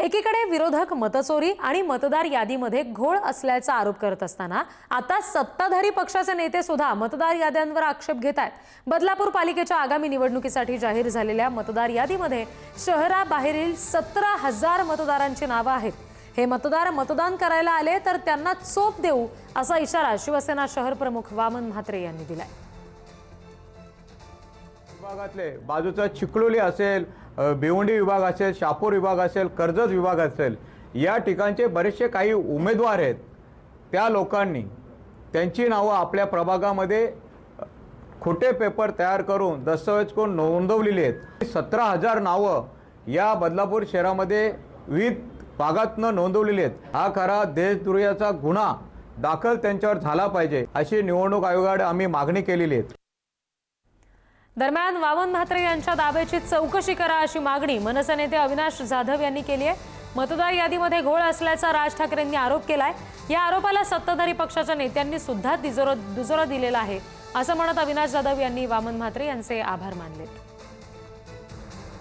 एकीकडे विरोधक मतचोरी आणि मतदार यादीमध्ये घोळ असल्याचा आरोप करत असताना आता सत्ताधारी पक्षाचे नेते सुद्धा मतदार याद्यांवर आक्षेप घेत आहेत। बदलापूर पालिकेच्या आगामी निवडणुकीसाठी जाहीर झालेल्या मतदार यादीमध्ये शहराबाहेरील 17,000 मतदारांची नावे आहेत। हे मतदार मतदान करायला आले तर त्यांना चोप देऊ असा इशारा शिवसेना शहर प्रमुख वामन म्हात्रे यांनी दिलाय। विभागातले बाजूचा चिखलोली असेल, भिवंडी विभाग असेल, शहापूर विभाग असेल, कर्जत विभाग असेल, या ठिकाणचे बरेचसे काही उमेदवार आहेत। त्या लोकांनी त्यांची नावे आपल्या प्रभागामध्ये खोटे पेपर तयार करून दस्तऐवज करून नोंदवलेली आहेत। 17,000 नावे या बदलापूर शहरामध्ये विविध भागातून नोंदवलेली आहेत। हा खरा देशद्रोहाचा गुन्हा दाखल त्यांच्यावर झाला पाहिजे अशी निवडणूक आयोगाकडे आम्ही मागणी केलेली आहे। दरम्यान वामन म्हात्रे यांच्या दाव्याची चौकशी करा अशी मागणी मनसे नेते अविनाश जाधव यांनी केली आहे। मतदार यादीमध्ये घोळ असल्याचा राज ठाकरेंनी आरोप केलाय। या आरोपाला सत्ताधारी पक्षाच्या नेत्यांनी सुद्धा दुजोरा दिलेला आहे असं म्हणत अविनाश जाधव यांनी वामन म्हात्रे यांचे आभार मानले।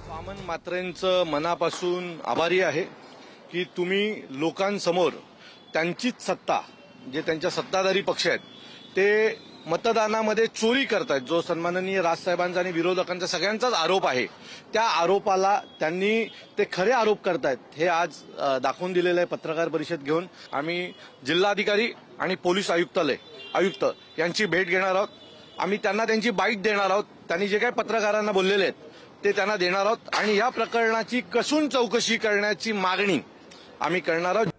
वामन म्हात्रेंचं मनापासून आभारी आहे की तुम्ही लोकांसमोर त्यांचीच सत्ता, जे त्यांच्या सत्ताधारी पक्ष आहेत ते मतदानामध्ये चोरी करतायत, जो सन्माननीय राजसाहेबांचा आणि विरोधकांचा सगळ्यांचाच आरोप आहे, त्या आरोपाला त्यांनी ते खरे आरोप करतायत हे आज दाखवून दिलेलं आहे। पत्रकार परिषद घेऊन आम्ही जिल्हाधिकारी आणि पोलीस आयुक्त यांची भेट घेणार आहोत। आम्ही त्यांना त्यांची बाईट देणार आहोत। त्यांनी जे काही पत्रकारांना बोललेले आहेत ते त्यांना देणार आहोत आणि या प्रकरणाची कसून चौकशी करण्याची मागणी आम्ही करणार आहोत।